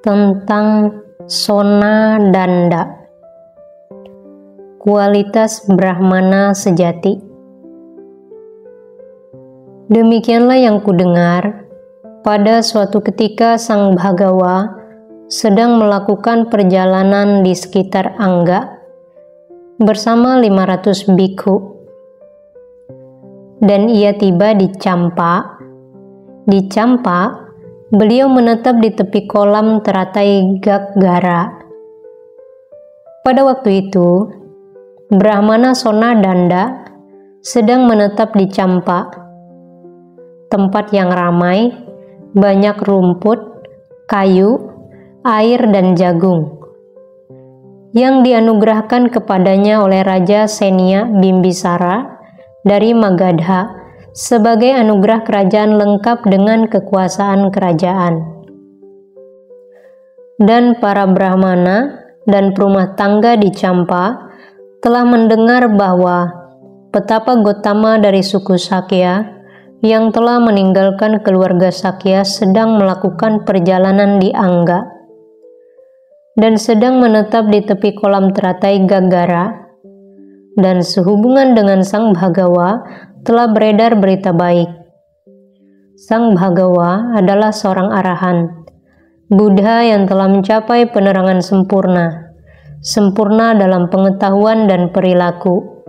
tentang Sona Danda, kualitas Brahmana sejati. Demikianlah yang kudengar, pada suatu ketika Sang Bhagawa sedang melakukan perjalanan di sekitar Angga bersama 500 bhikkhu, dan ia tiba di Campa. Di Campa, beliau menetap di tepi kolam teratai Gaggara. Pada waktu itu, Brahmana Sona Danda sedang menetap di Campa, tempat yang ramai, banyak rumput, kayu, air, dan jagung, yang dianugerahkan kepadanya oleh Raja Senia Bimbisara dari Magadha sebagai anugerah kerajaan lengkap dengan kekuasaan kerajaan. Dan para Brahmana dan perumah tangga di Campa telah mendengar bahwa petapa Gotama dari suku Sakya yang telah meninggalkan keluarga Sakya sedang melakukan perjalanan di Angga dan sedang menetap di tepi kolam teratai Gaggara, dan sehubungan dengan Sang Bhagawa telah beredar berita baik. Sang Bhagawa adalah seorang arahan, Buddha yang telah mencapai penerangan sempurna dalam pengetahuan dan perilaku,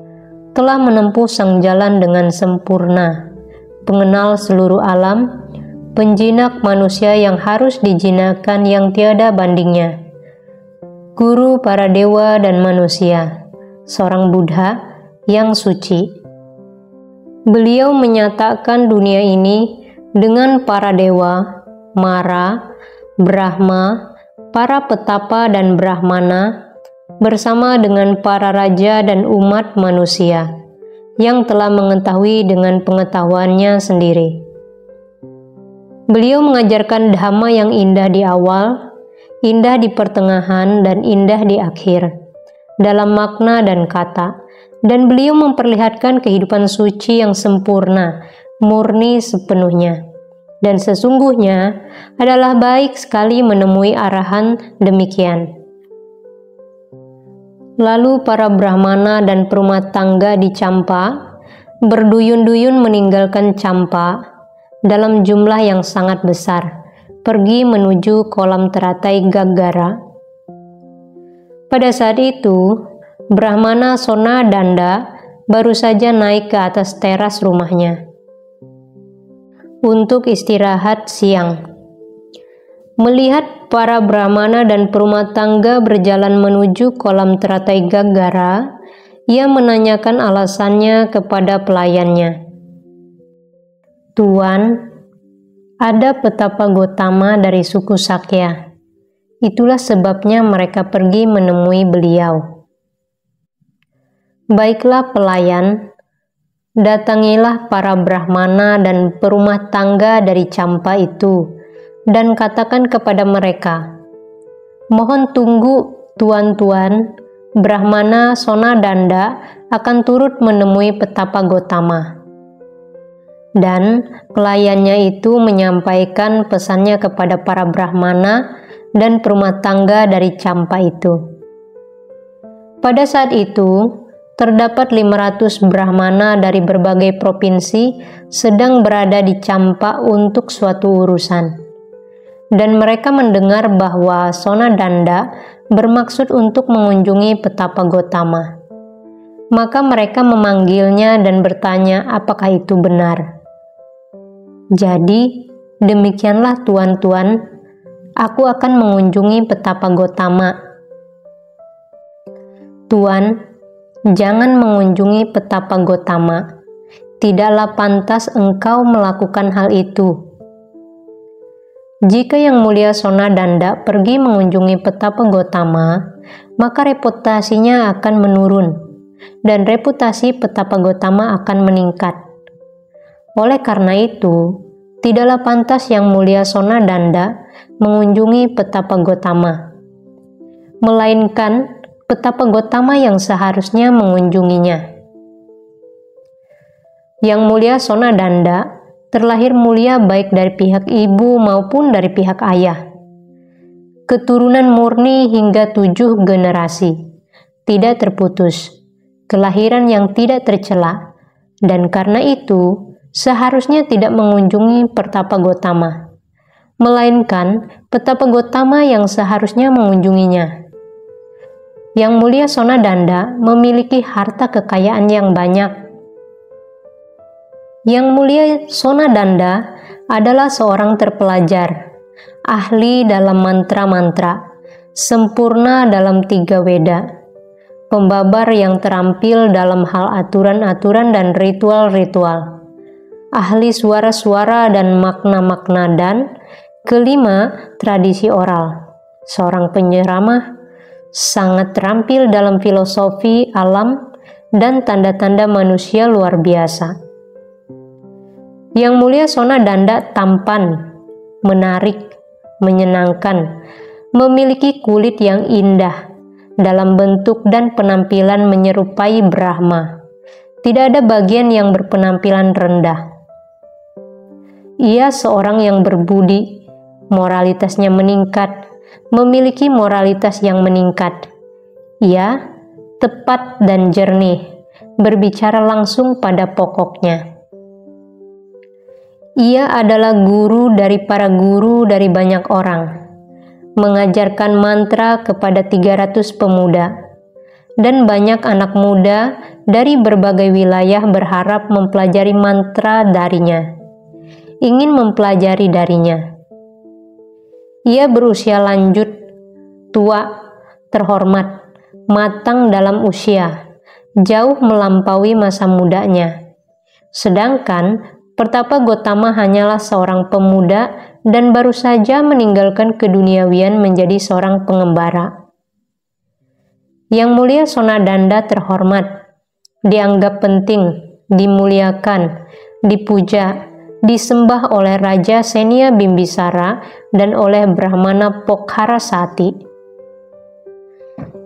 telah menempuh sang jalan dengan sempurna, pengenal seluruh alam, penjinak manusia yang harus dijinakkan yang tiada bandingnya, guru para dewa dan manusia, seorang Buddha yang suci. Beliau menyatakan dunia ini dengan para dewa, Mara, Brahma, para petapa dan Brahmana, bersama dengan para raja dan umat manusia yang telah mengetahui dengan pengetahuannya sendiri. Beliau mengajarkan dhamma yang indah di awal, indah di pertengahan, dan indah di akhir, dalam makna dan kata. Dan beliau memperlihatkan kehidupan suci yang sempurna, murni sepenuhnya. Dan sesungguhnya adalah baik sekali menemui arahan demikian. Lalu para Brahmana dan perumah tangga di Campa berduyun-duyun meninggalkan Campa dalam jumlah yang sangat besar, pergi menuju kolam teratai Gaggara. Pada saat itu, Brahmana Sona Danda baru saja naik ke atas teras rumahnya untuk istirahat siang. Melihat para Brahmana dan perumah tangga berjalan menuju kolam teratai Gaggara, ia menanyakan alasannya kepada pelayannya. "Tuan, ada petapa Gotama dari suku Sakya. Itulah sebabnya mereka pergi menemui beliau." "Baiklah pelayan, datangilah para Brahmana dan perumah tangga dari Campa itu dan katakan kepada mereka, 'Mohon tunggu, tuan-tuan, Brahmana Sona Danda akan turut menemui petapa Gotama.'" Dan pelayannya itu menyampaikan pesannya kepada para Brahmana dan perumah tangga dari Campa itu. Pada saat itu, terdapat 500 Brahmana dari berbagai provinsi sedang berada di Campa untuk suatu urusan. Dan mereka mendengar bahwa Sona Danda bermaksud untuk mengunjungi petapa Gotama. Maka mereka memanggilnya dan bertanya apakah itu benar. "Jadi, demikianlah tuan-tuan, aku akan mengunjungi petapa Gotama." "Tuan, jangan mengunjungi petapa Gotama. Tidaklah pantas engkau melakukan hal itu. Jika Yang Mulia Sona Danda pergi mengunjungi petapa Gotama, maka reputasinya akan menurun, dan reputasi petapa Gotama akan meningkat. Oleh karena itu, tidaklah pantas Yang Mulia Sona Danda mengunjungi petapa Gotama, melainkan petapa Gotama yang seharusnya mengunjunginya. Yang Mulia Sona Danda terlahir mulia baik dari pihak ibu maupun dari pihak ayah. keturunan murni hingga 7 generasi, tidak terputus, kelahiran yang tidak tercela, dan karena itu seharusnya tidak mengunjungi Pertapa Gotama, melainkan Petapa Gotama yang seharusnya mengunjunginya. Yang mulia Sonadanda memiliki harta kekayaan yang banyak. Yang mulia Sonadanda adalah seorang terpelajar, ahli dalam mantra-mantra, sempurna dalam 3 Weda, pembabar yang terampil dalam hal aturan-aturan dan ritual-ritual, ahli suara-suara dan makna-makna, dan kelima, tradisi oral, seorang penyeramah, sangat terampil dalam filosofi alam dan tanda-tanda manusia luar biasa. Yang mulia Sonadanda tampan, menarik, menyenangkan, memiliki kulit yang indah, dalam bentuk dan penampilan menyerupai Brahma. Tidak ada bagian yang berpenampilan rendah. Ia seorang yang berbudi, moralitasnya meningkat, memiliki moralitas yang meningkat. Ia tepat dan jernih, berbicara langsung pada pokoknya. Ia adalah guru dari para guru dari banyak orang, mengajarkan mantra kepada 300 pemuda, dan banyak anak muda dari berbagai wilayah berharap mempelajari mantra darinya, ingin mempelajari darinya. Ia berusia lanjut, tua, terhormat, matang dalam usia, jauh melampaui masa mudanya. Sedangkan Pertapa Gotama hanyalah seorang pemuda dan baru saja meninggalkan keduniawian menjadi seorang pengembara. Yang mulia Sonadanda terhormat, dianggap penting, dimuliakan, dipuja, disembah oleh Raja Senia Bimbisara dan oleh Brahmana Pokharasati.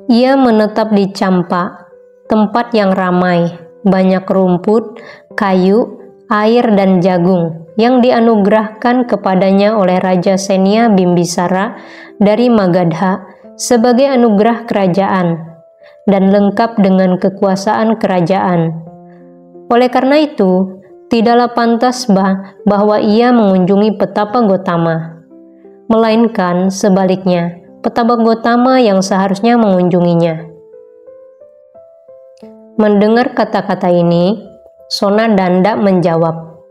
Ia menetap di Campa, tempat yang ramai, banyak rumput, kayu, air dan jagung yang dianugerahkan kepadanya oleh Raja Senia Bimbisara dari Magadha sebagai anugerah kerajaan dan lengkap dengan kekuasaan kerajaan. Oleh karena itu, tidaklah pantas bahwa ia mengunjungi Petapa Gotama, melainkan sebaliknya, Petapa Gotama yang seharusnya mengunjunginya. Mendengar kata-kata ini, Sonadanda menjawab,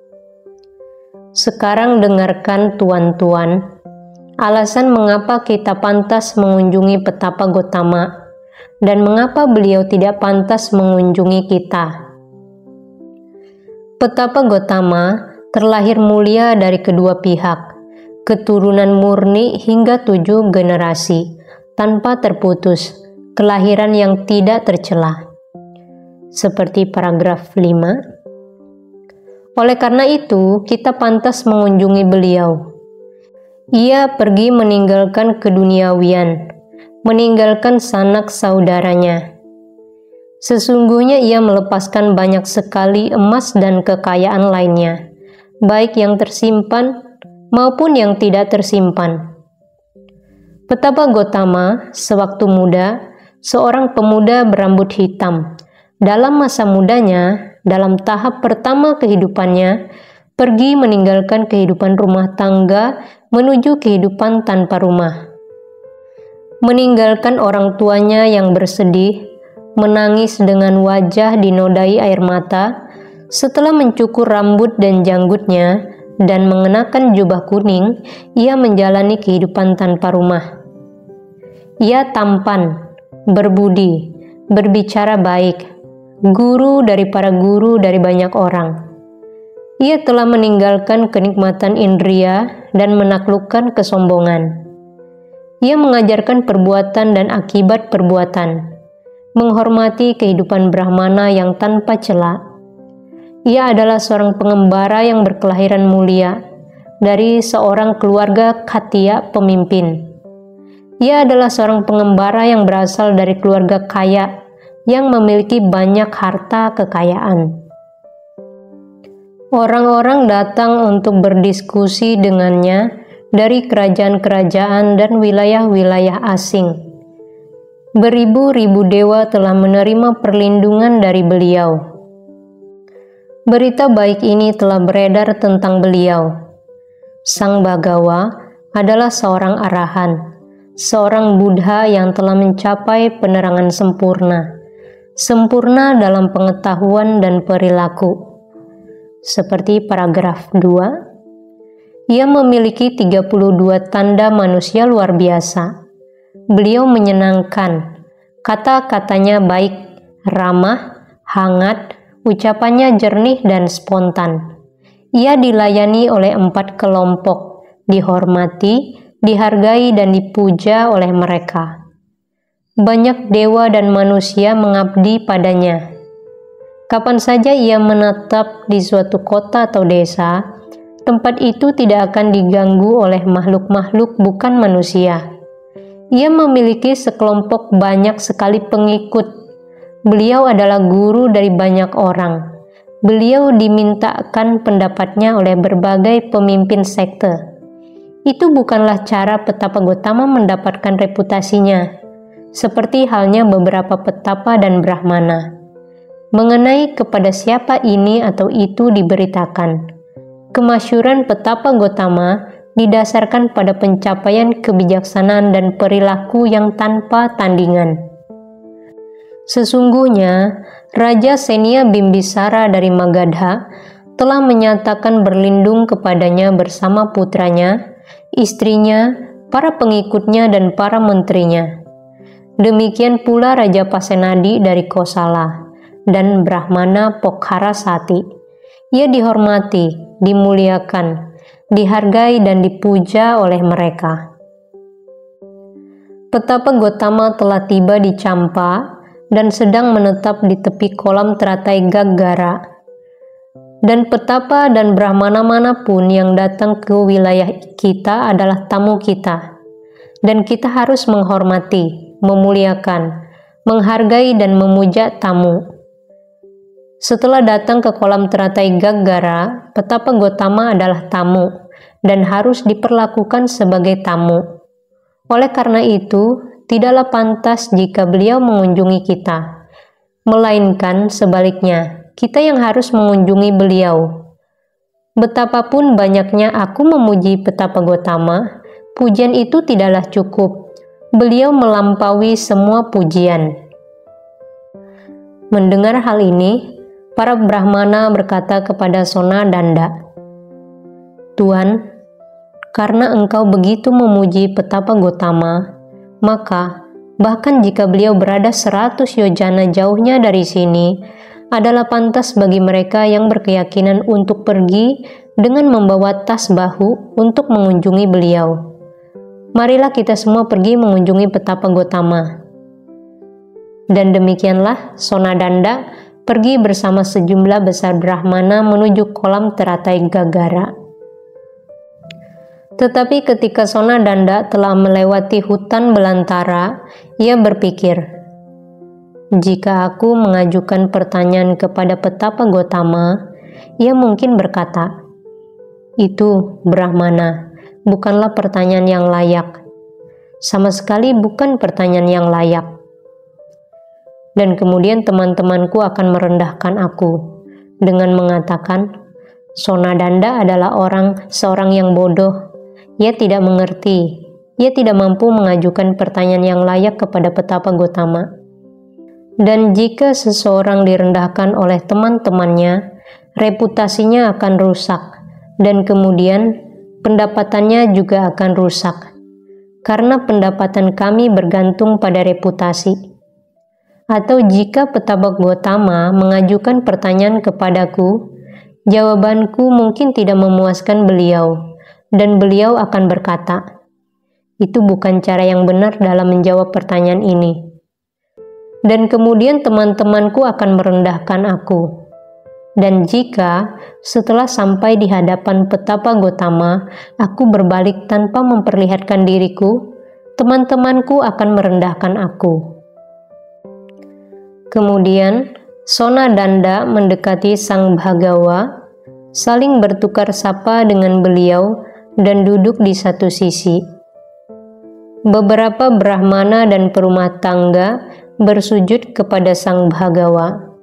"Sekarang dengarkan tuan-tuan, alasan mengapa kita pantas mengunjungi Petapa Gotama dan mengapa beliau tidak pantas mengunjungi kita. Petapa Gotama terlahir mulia dari kedua pihak, keturunan murni hingga 7 generasi, tanpa terputus, kelahiran yang tidak tercela." Seperti paragraf 5. Oleh karena itu, kita pantas mengunjungi beliau. Ia pergi meninggalkan keduniawian, meninggalkan sanak saudaranya. Sesungguhnya ia melepaskan banyak sekali emas dan kekayaan lainnya, baik yang tersimpan maupun yang tidak tersimpan. Petapa Gotama, sewaktu muda, seorang pemuda berambut hitam, dalam masa mudanya, dalam tahap pertama kehidupannya, pergi meninggalkan kehidupan rumah tangga menuju kehidupan tanpa rumah. Meninggalkan orang tuanya yang bersedih, menangis dengan wajah dinodai air mata, setelah mencukur rambut dan janggutnya dan mengenakan jubah kuning, ia menjalani kehidupan tanpa rumah. Ia tampan, berbudi, berbicara baik, guru dari para guru dari banyak orang. Ia telah meninggalkan kenikmatan indria dan menaklukkan kesombongan. Ia mengajarkan perbuatan dan akibat perbuatan, menghormati kehidupan Brahmana yang tanpa cela. Ia adalah seorang pengembara yang berkelahiran mulia dari seorang keluarga Khattiya pemimpin. Ia adalah seorang pengembara yang berasal dari keluarga kaya yang memiliki banyak harta kekayaan. Orang-orang datang untuk berdiskusi dengannya dari kerajaan-kerajaan dan wilayah-wilayah asing. Beribu-ribu dewa telah menerima perlindungan dari beliau. Berita baik ini telah beredar tentang beliau. Sang Bhagawa adalah seorang arahan, seorang Buddha yang telah mencapai penerangan sempurna dalam pengetahuan dan perilaku. Seperti paragraf 2, ia memiliki 32 tanda manusia luar biasa. Beliau menyenangkan, kata-katanya baik, ramah, hangat, ucapannya jernih dan spontan. Ia dilayani oleh 4 kelompok, dihormati, dihargai dan dipuja oleh mereka. Banyak dewa dan manusia mengabdi padanya. Kapan saja ia menetap di suatu kota atau desa, tempat itu tidak akan diganggu oleh makhluk-makhluk bukan manusia. Ia memiliki sekelompok banyak sekali pengikut. Beliau adalah guru dari banyak orang. Beliau dimintakan pendapatnya oleh berbagai pemimpin sekte. Itu bukanlah cara petapa Gotama mendapatkan reputasinya, seperti halnya beberapa petapa dan brahmana. Mengenai kepada siapa ini atau itu diberitakan. Kemasyhuran petapa Gotama didasarkan pada pencapaian kebijaksanaan dan perilaku yang tanpa tandingan. Sesungguhnya, Raja Senia Bimbisara dari Magadha telah menyatakan berlindung kepadanya bersama putranya, istrinya, para pengikutnya, dan para menterinya. Demikian pula Raja Pasenadi dari Kosala dan Brahmana Pokharasati. Ia dihormati, dimuliakan, dihargai dan dipuja oleh mereka. Petapa Gotama telah tiba di Champa dan sedang menetap di tepi kolam teratai Gaggara. Dan petapa dan brahmana manapun yang datang ke wilayah kita adalah tamu kita. Dan kita harus menghormati, memuliakan, menghargai dan memuja tamu. Setelah datang ke kolam teratai Gaggara, petapa Gotama adalah tamu dan harus diperlakukan sebagai tamu. Oleh karena itu, tidaklah pantas jika beliau mengunjungi kita, melainkan sebaliknya, kita yang harus mengunjungi beliau. Betapapun banyaknya aku memuji petapa Gotama, pujian itu tidaklah cukup. Beliau melampaui semua pujian. Mendengar hal ini, para brahmana berkata kepada Sonadanda, "Tuan, karena engkau begitu memuji petapa Gotama, maka bahkan jika beliau berada 100 yojana jauhnya dari sini, adalah pantas bagi mereka yang berkeyakinan untuk pergi dengan membawa tas bahu untuk mengunjungi beliau. Marilah kita semua pergi mengunjungi petapa Gotama." Dan demikianlah Sonadanda pergi bersama sejumlah besar brahmana menuju kolam teratai Gaggara. Tetapi ketika Sonadanda telah melewati hutan belantara, ia berpikir, "Jika aku mengajukan pertanyaan kepada petapa Gotama, ia mungkin berkata, 'Itu, brahmana, bukanlah pertanyaan yang layak. Sama sekali bukan pertanyaan yang layak.' Dan kemudian teman-temanku akan merendahkan aku dengan mengatakan, 'Sonadanda adalah seorang yang bodoh. Ia tidak mengerti. Ia tidak mampu mengajukan pertanyaan yang layak kepada petapa Gotama.' Dan jika seseorang direndahkan oleh teman-temannya, reputasinya akan rusak, dan kemudian pendapatannya juga akan rusak. Karena pendapatan kami bergantung pada reputasi. Atau jika petapa Gotama mengajukan pertanyaan kepadaku, jawabanku mungkin tidak memuaskan beliau, dan beliau akan berkata, 'Itu bukan cara yang benar dalam menjawab pertanyaan ini.' Dan kemudian teman-temanku akan merendahkan aku. Dan jika setelah sampai di hadapan petapa Gotama, aku berbalik tanpa memperlihatkan diriku, teman-temanku akan merendahkan aku." Kemudian Sonadanda mendekati Sang Bhagawa, saling bertukar sapa dengan beliau, dan duduk di satu sisi. Beberapa brahmana dan perumah tangga bersujud kepada Sang Bhagawa.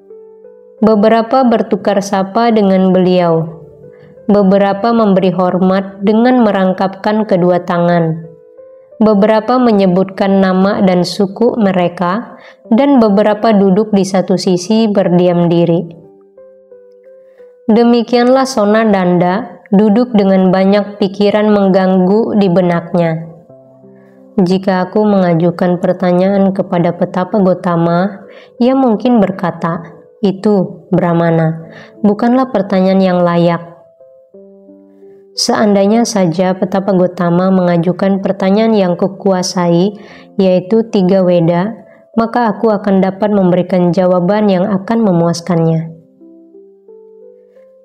Beberapa bertukar sapa dengan beliau. Beberapa memberi hormat dengan merangkapkan kedua tangan. Beberapa menyebutkan nama dan suku mereka, dan beberapa duduk di satu sisi berdiam diri. Demikianlah Sona Danda duduk dengan banyak pikiran mengganggu di benaknya. Jika aku mengajukan pertanyaan kepada Petapa Gotama, ia mungkin berkata, "Itu, Brahmana, bukanlah pertanyaan yang layak." Seandainya saja Petapa Gotama mengajukan pertanyaan yang kukuasai, yaitu 3 Weda, maka aku akan dapat memberikan jawaban yang akan memuaskannya.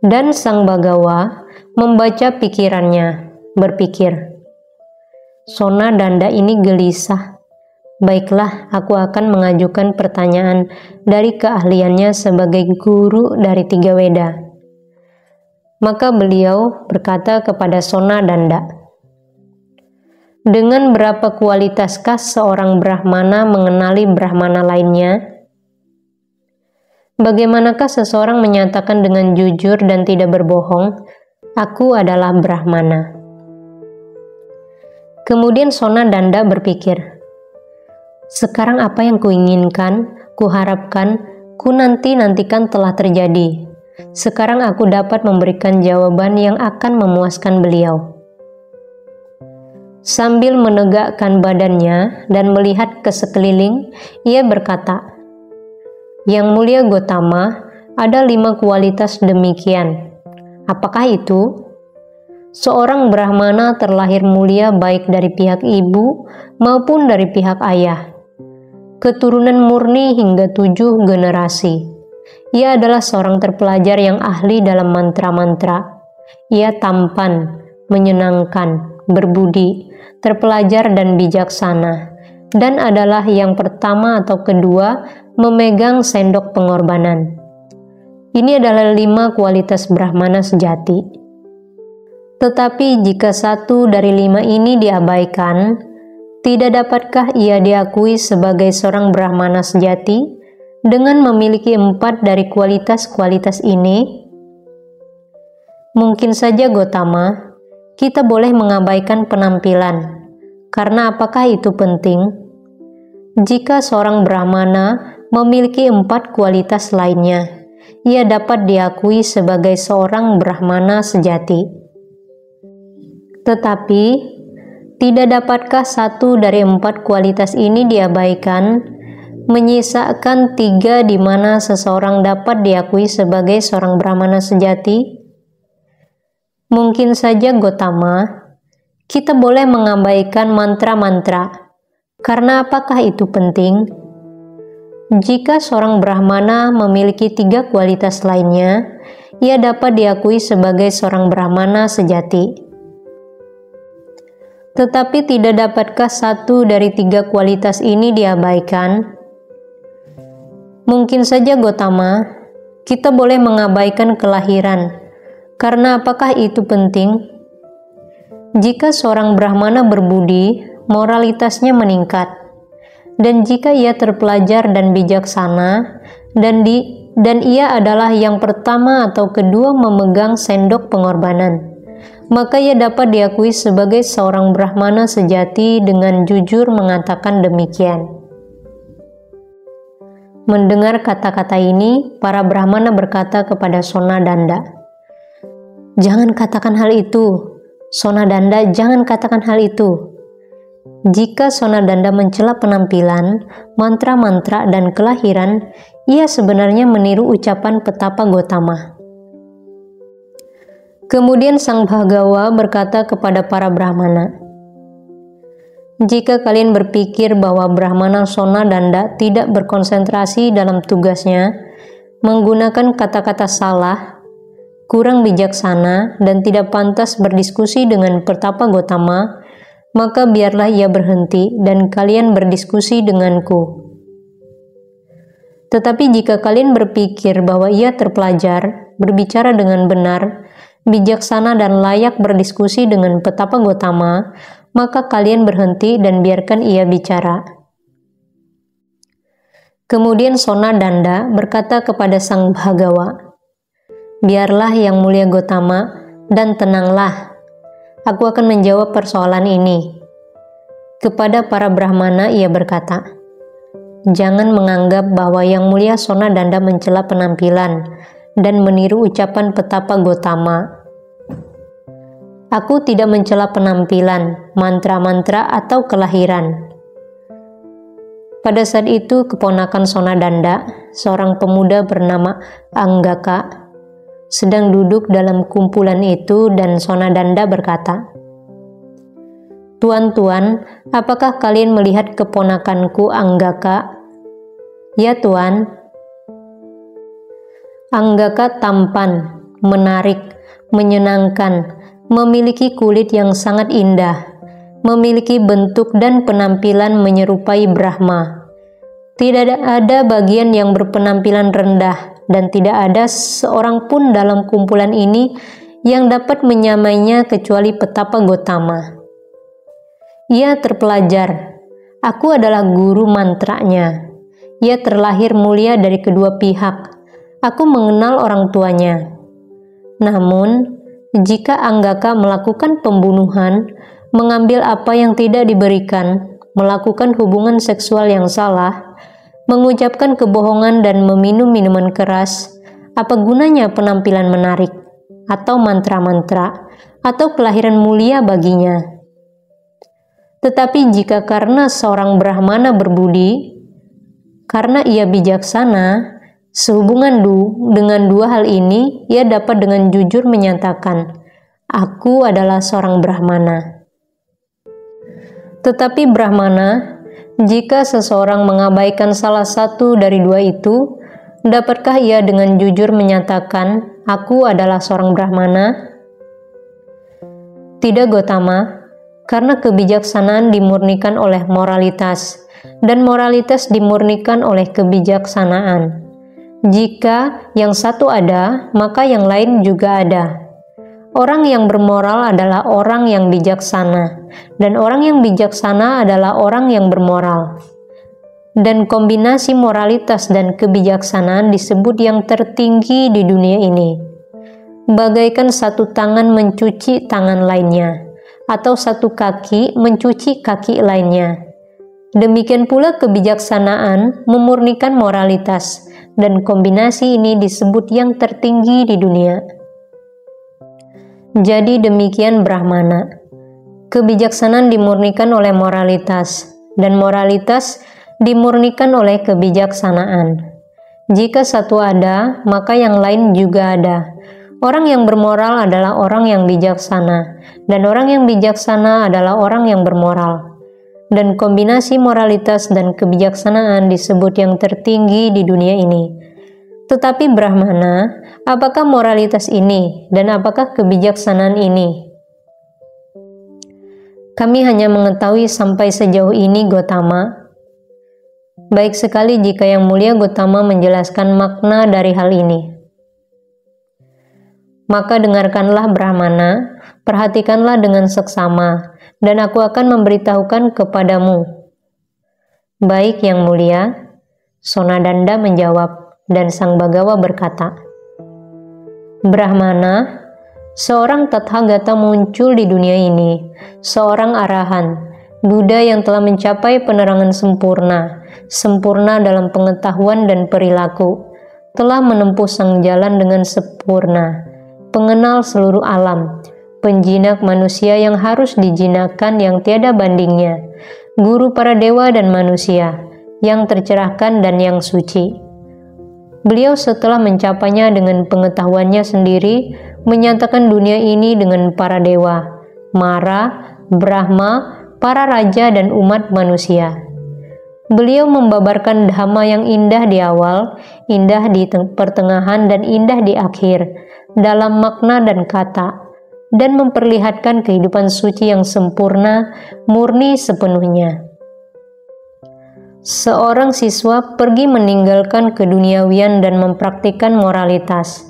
Dan Sang Bhagawa membaca pikirannya, berpikir, Sona Danda ini gelisah. Baiklah, aku akan mengajukan pertanyaan dari keahliannya sebagai guru dari 3 Weda. Maka beliau berkata kepada Sona Danda, dengan berapa kualitaskah seorang Brahmana mengenali Brahmana lainnya? Bagaimanakah seseorang menyatakan dengan jujur dan tidak berbohong, aku adalah Brahmana? Kemudian Sona Danda berpikir, sekarang apa yang kuinginkan, kuharapkan, nantikan telah terjadi. Sekarang aku dapat memberikan jawaban yang akan memuaskan beliau. Sambil menegakkan badannya dan melihat ke sekeliling, ia berkata, Yang Mulia Gotama, ada 5 kualitas demikian. Apakah itu? Seorang Brahmana terlahir mulia baik dari pihak ibu maupun dari pihak ayah. Keturunan murni hingga 7 generasi. Ia adalah seorang terpelajar yang ahli dalam mantra-mantra. Ia tampan, menyenangkan, berbudi, terpelajar dan bijaksana, dan adalah yang pertama atau kedua memegang sendok pengorbanan. Ini adalah 5 kualitas Brahmana sejati. Tetapi jika 1 dari 5 ini diabaikan, tidak dapatkah ia diakui sebagai seorang Brahmana sejati dengan memiliki 4 dari kualitas-kualitas ini? Mungkin saja Gotama, kita boleh mengabaikan penampilan, karena apakah itu penting? Jika seorang Brahmana memiliki 4 kualitas lainnya, ia dapat diakui sebagai seorang Brahmana sejati. Tetapi, tidak dapatkah 1 dari 4 kualitas ini diabaikan, menyisakan 3 di mana seseorang dapat diakui sebagai seorang Brahmana sejati? Mungkin saja Gotama, kita boleh mengabaikan mantra-mantra, karena apakah itu penting? Jika seorang Brahmana memiliki 3 kualitas lainnya, ia dapat diakui sebagai seorang Brahmana sejati. Tetapi tidak dapatkah 1 dari 3 kualitas ini diabaikan? Mungkin saja Gotama, kita boleh mengabaikan kelahiran, karena apakah itu penting? Jika seorang Brahmana berbudi, moralitasnya meningkat, dan jika ia terpelajar dan bijaksana, dan ia adalah yang pertama atau kedua memegang sendok pengorbanan, maka ia dapat diakui sebagai seorang Brahmana sejati dengan jujur mengatakan demikian. Mendengar kata-kata ini, para Brahmana berkata kepada Sona Danda, "Jangan katakan hal itu, Sona Danda, jangan katakan hal itu." Jika Sona Danda mencela penampilan, mantra-mantra, dan kelahiran, ia sebenarnya meniru ucapan Petapa Gotama. Kemudian Sang Bhagawa berkata kepada para Brahmana, jika kalian berpikir bahwa Brahmana Sona Danda tidak berkonsentrasi dalam tugasnya, menggunakan kata-kata salah, kurang bijaksana, dan tidak pantas berdiskusi dengan Petapa Gotama, maka biarlah ia berhenti dan kalian berdiskusi denganku. Tetapi jika kalian berpikir bahwa ia terpelajar, berbicara dengan benar, bijaksana dan layak berdiskusi dengan petapa Gotama, maka kalian berhenti dan biarkan ia bicara." Kemudian Sona Danda berkata kepada Sang Bhagawa, "Biarlah Yang Mulia Gotama, dan tenanglah. Aku akan menjawab persoalan ini." Kepada para Brahmana ia berkata, "Jangan menganggap bahwa Yang Mulia Sona Danda mencela penampilan dan meniru ucapan petapa Gotama. Aku tidak mencela penampilan, mantra-mantra atau kelahiran." Pada saat itu, keponakan Sona Danda, seorang pemuda bernama Anggaka, sedang duduk dalam kumpulan itu, dan Sona Danda berkata, "Tuan-tuan, apakah kalian melihat keponakanku Anggaka?" "Ya, Tuan." Anggaka tampan, menarik, menyenangkan, memiliki kulit yang sangat indah, memiliki bentuk dan penampilan menyerupai Brahma. Tidak ada bagian yang berpenampilan rendah, dan tidak ada seorang pun dalam kumpulan ini yang dapat menyamainya kecuali petapa Gotama. Ia terpelajar. Aku adalah guru mantranya. Ia terlahir mulia dari kedua pihak. Aku mengenal orang tuanya. Namun, jika Anggaka melakukan pembunuhan, mengambil apa yang tidak diberikan, melakukan hubungan seksual yang salah, mengucapkan kebohongan dan meminum minuman keras, apa gunanya penampilan menarik, atau mantra-mantra, atau kelahiran mulia baginya? Tetapi jika karena seorang Brahmana berbudi, karena ia bijaksana, sehubungan dengan dua hal ini, ia dapat dengan jujur menyatakan, "Aku adalah seorang Brahmana." Tetapi Brahmana, jika seseorang mengabaikan salah satu dari dua itu, dapatkah ia dengan jujur menyatakan, "Aku adalah seorang Brahmana"? Tidak, Gotama, karena kebijaksanaan dimurnikan oleh moralitas, dan moralitas dimurnikan oleh kebijaksanaan. Jika yang satu ada, maka yang lain juga ada. Orang yang bermoral adalah orang yang bijaksana, dan orang yang bijaksana adalah orang yang bermoral. Dan kombinasi moralitas dan kebijaksanaan disebut yang tertinggi di dunia ini. Bagaikan satu tangan mencuci tangan lainnya, atau satu kaki mencuci kaki lainnya. Demikian pula kebijaksanaan memurnikan moralitas, dan kombinasi ini disebut yang tertinggi di dunia. Jadi demikian Brahmana. Kebijaksanaan dimurnikan oleh moralitas, dan moralitas dimurnikan oleh kebijaksanaan. Jika satu ada, maka yang lain juga ada. Orang yang bermoral adalah orang yang bijaksana, dan orang yang bijaksana adalah orang yang bermoral. Dan kombinasi moralitas dan kebijaksanaan disebut yang tertinggi di dunia ini. Tetapi Brahmana, apakah moralitas ini dan apakah kebijaksanaan ini? Kami hanya mengetahui sampai sejauh ini, Gotama. Baik sekali jika Yang Mulia Gotama menjelaskan makna dari hal ini. Maka dengarkanlah Brahmana, perhatikanlah dengan seksama, dan aku akan memberitahukan kepadamu. Baik, Yang Mulia, Sona Danda menjawab. Dan Sang Bhagawa berkata, Brahmana, seorang Tathagata muncul di dunia ini, seorang arahan, Buddha yang telah mencapai penerangan sempurna, sempurna dalam pengetahuan dan perilaku, telah menempuh sang jalan dengan sempurna, pengenal seluruh alam, penjinak manusia yang harus dijinakkan yang tiada bandingnya, guru para dewa dan manusia, yang tercerahkan dan yang suci. Beliau setelah mencapainya dengan pengetahuannya sendiri, menyatakan dunia ini dengan para dewa, Mara, Brahma, para raja dan umat manusia. Beliau membabarkan dhamma yang indah di awal, indah di pertengahan dan indah di akhir, dalam makna dan kata, dan memperlihatkan kehidupan suci yang sempurna, murni sepenuhnya. Seorang siswa pergi meninggalkan keduniawian dan mempraktikkan moralitas.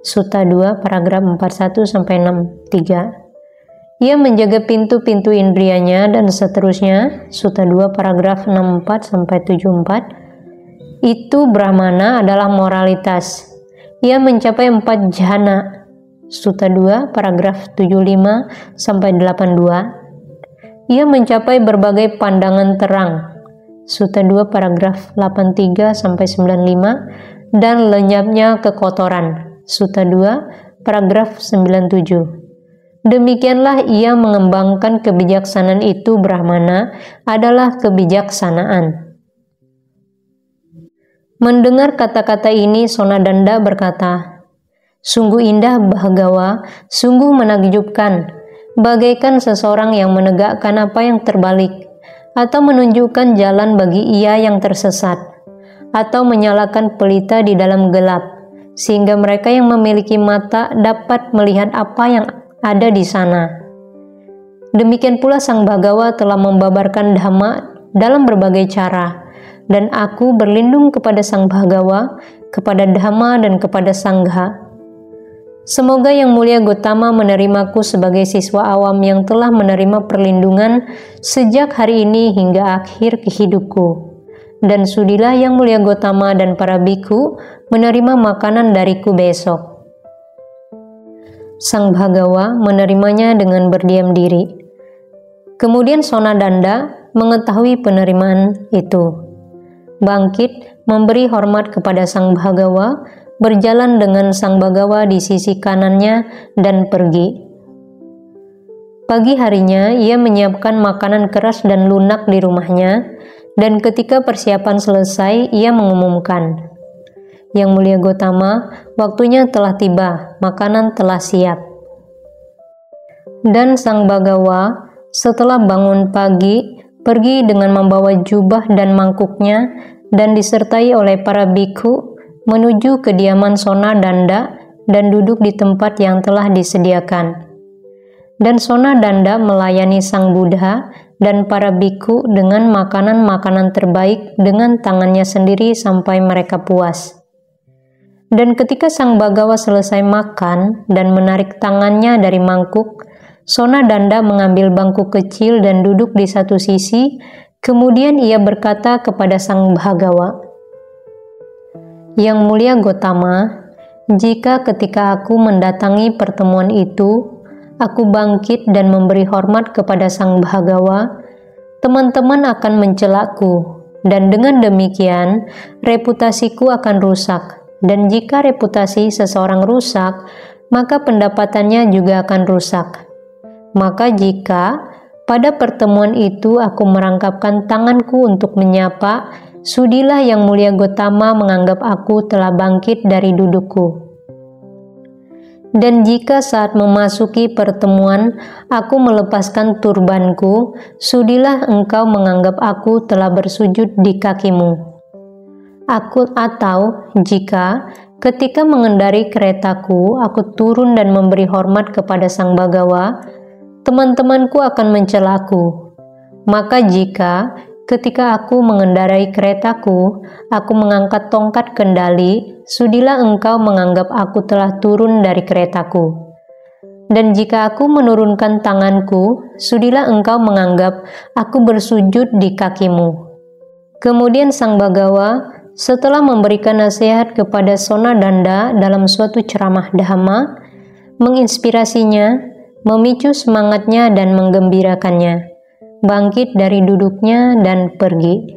Sutta 2 paragraf 41-63. Ia menjaga pintu-pintu indrianya dan seterusnya. Sutta 2 paragraf 64-74. Itu Brahmana adalah moralitas. Ia mencapai 4 jhana. Sutta 2 paragraf 75-82. Ia mencapai berbagai pandangan terang. Sutta 2 paragraf 83-95 dan lenyapnya kekotoran. Sutta 2 paragraf 97. Demikianlah ia mengembangkan kebijaksanaan itu. Brahmana adalah kebijaksanaan. Mendengar kata-kata ini, Sonadanda berkata, "Sungguh indah Bhargava, sungguh menakjubkan, bagaikan seseorang yang menegakkan apa yang terbalik, atau menunjukkan jalan bagi ia yang tersesat, atau menyalakan pelita di dalam gelap, sehingga mereka yang memiliki mata dapat melihat apa yang ada di sana. Demikian pula Sang Bhagawa telah membabarkan Dhamma dalam berbagai cara, dan aku berlindung kepada Sang Bhagawa, kepada Dhamma dan kepada Sangha. Semoga Yang Mulia Gotama menerimaku sebagai siswa awam yang telah menerima perlindungan sejak hari ini hingga akhir hidupku. Dan sudilah Yang Mulia Gotama dan para biku menerima makanan dariku besok." Sang Bhagawa menerimanya dengan berdiam diri. Kemudian Sonadanda mengetahui penerimaan itu. Bangkit, memberi hormat kepada Sang Bhagawa, berjalan dengan Sang Bhagawa di sisi kanannya dan pergi. Pagi harinya, ia menyiapkan makanan keras dan lunak di rumahnya, dan ketika persiapan selesai, ia mengumumkan, "Yang Mulia Gotama, waktunya telah tiba, makanan telah siap." Dan Sang Bhagawa setelah bangun pagi, pergi dengan membawa jubah dan mangkuknya dan disertai oleh para bhikkhu menuju kediaman Sonadanda dan duduk di tempat yang telah disediakan. Dan Sonadanda melayani Sang Buddha dan para bhikkhu dengan makanan-makanan terbaik dengan tangannya sendiri sampai mereka puas. Dan ketika Sang Bhagawa selesai makan dan menarik tangannya dari mangkuk, Sonadanda mengambil bangku kecil dan duduk di satu sisi. Kemudian ia berkata kepada Sang Bhagawa, "Yang Mulia Gotama, jika ketika aku mendatangi pertemuan itu, aku bangkit dan memberi hormat kepada Sang Bhagawa, teman-teman akan mencelaku, dan dengan demikian reputasiku akan rusak. Dan jika reputasi seseorang rusak, maka pendapatannya juga akan rusak. Maka jika pada pertemuan itu aku merangkapkan tanganku untuk menyapa, sudilah Yang Mulia Gotama menganggap aku telah bangkit dari dudukku. Dan jika saat memasuki pertemuan aku melepaskan turbanku, sudilah engkau menganggap aku telah bersujud di kakimu. Atau jika ketika mengendari keretaku aku turun dan memberi hormat kepada Sang Bhagawa, teman-temanku akan mencelaku. Maka jika ketika aku mengendarai keretaku, aku mengangkat tongkat kendali, sudilah engkau menganggap aku telah turun dari keretaku. Dan jika aku menurunkan tanganku, sudilah engkau menganggap aku bersujud di kakimu." Kemudian Sang Bhagawa setelah memberikan nasihat kepada Sonadanda dalam suatu ceramah Dhamma, menginspirasinya, memicu semangatnya dan menggembirakannya, bangkit dari duduknya dan pergi.